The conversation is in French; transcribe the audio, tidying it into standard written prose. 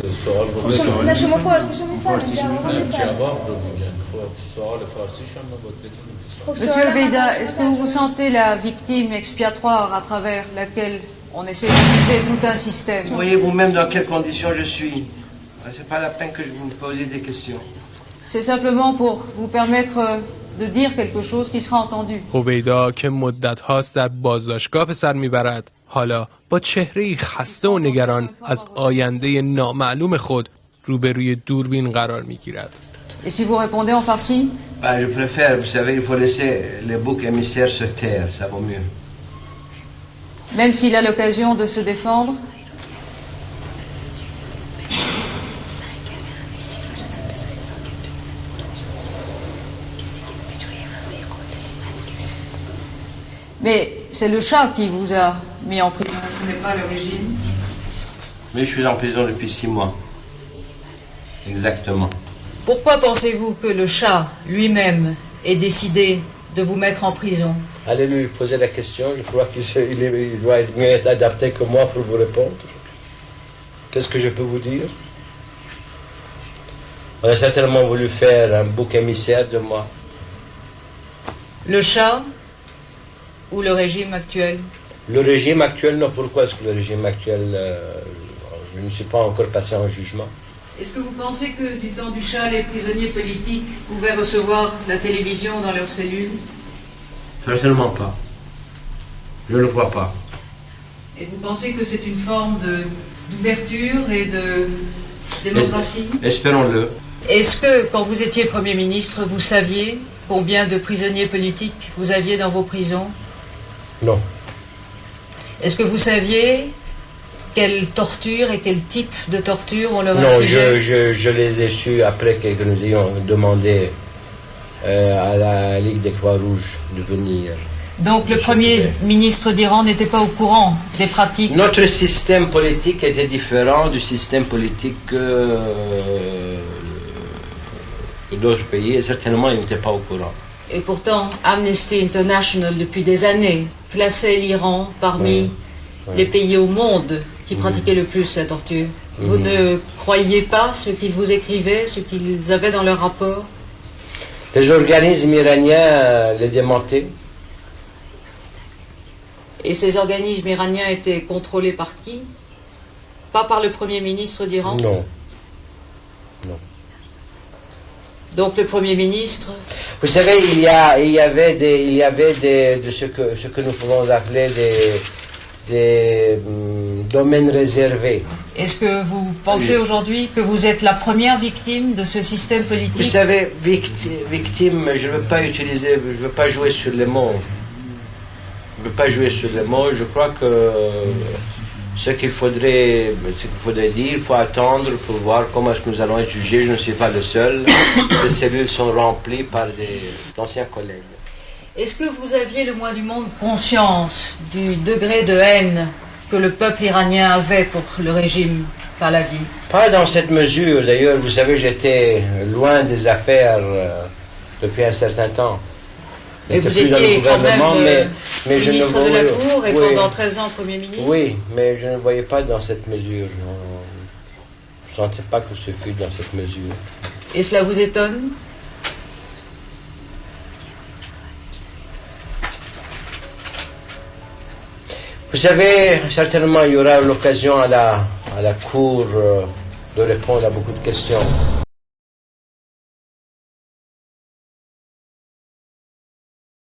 باید سوال رو نه شما فارسی شما میفهمید جواب جواب رو میگن. خب سوال فارسیشون رو باید بتونیم که Monsieur Veida, est-ce que vous vous sentez la victime expiatoire à travers laquelle on essaie de juger tout un système? Vous voyez vous-même dans quelles conditions je suis. C'est pas la peine que vous me posiez des questions. C'est simplement pour vous permettre de dire quelque chose qui sera entendu. هویدا که مدت هاست در بازداشتگاه به سر میبرد، حالا با چهره‌ای خسته و نگران از آینده نامعلوم خود روبروی دوربین قرار میگیرد. Et si vous répondez en farsi? Je préfère, vous savez, il faut laisser les boucs émissaires se taire, ça vaut mieux. Même s'il a l'occasion de se défendre? Mais c'est le chat qui vous a mis en prison, ce n'est pas le régime. Mais je suis en prison depuis 6 mois. Exactement. Pourquoi pensez-vous que le chat lui-même ait décidé de vous mettre en prison? Allez lui poser la question, je crois qu'il doit être mieux adapté que moi pour vous répondre. Qu'est-ce que je peux vous dire? On a certainement voulu faire un bouc émissaire de moi. Le chat ou le régime actuel? Le régime actuel, non. Pourquoi est-ce que le régime actuel... je ne suis pas encore passé en jugement. Est-ce que vous pensez que du temps du chat, les prisonniers politiques pouvaient recevoir la télévision dans leurs cellules? Certainement pas. Je ne le crois pas. Et vous pensez que c'est une forme d'ouverture et de démocratie? Espérons-le. Est-ce que, quand vous étiez Premier ministre, vous saviez combien de prisonniers politiques vous aviez dans vos prisons? Non. Est-ce que vous saviez quelle torture et quel type de torture on leur infligeait? Non, je les ai su après que nous ayons demandé à la Ligue des Croix-Rouges de venir. Donc le Premier ministre d'Iran n'était pas au courant des pratiques? Notre système politique était différent du système politique que d'autres pays, et certainement il n'était pas au courant. Et pourtant, Amnesty International, depuis des années, classait l'Iran parmi les pays au monde qui pratiquaient le plus la torture. Vous ne croyez pas ce qu'ils vous écrivaient, ce qu'ils avaient dans leur rapport? Les organismes iraniens les démentaient. Et ces organismes iraniens étaient contrôlés par qui? Pas par le Premier ministre d'Iran? Non. Non. Donc le Premier ministre... Vous savez, il y avait de ce que nous pouvons appeler des domaines réservés. Est-ce que vous pensez aujourd'hui que vous êtes la première victime de ce système politique? Vous savez, victime, je ne veux pas jouer sur les mots. Je ne veux pas jouer sur les mots. Je crois que ce qu'il faudrait dire, il faut attendre pour voir comment est-ce que nous allons être jugés. Je ne suis pas le seul. Les cellules sont remplies par d'anciens collègues. Est-ce que vous aviez le moins du monde conscience du degré de haine que le peuple iranien avait pour le régime par la vie? Pas dans cette mesure. D'ailleurs, vous savez, j'étais loin des affaires depuis un certain temps. Et vous étiez quand même ministre de la Cour et oui, pendant 13 ans Premier ministre? Oui, mais je ne voyais pas dans cette mesure. Je ne sentais pas que ce fût dans cette mesure. Et cela vous étonne? Vous savez, certainement il y aura l'occasion à la Cour de répondre à beaucoup de questions.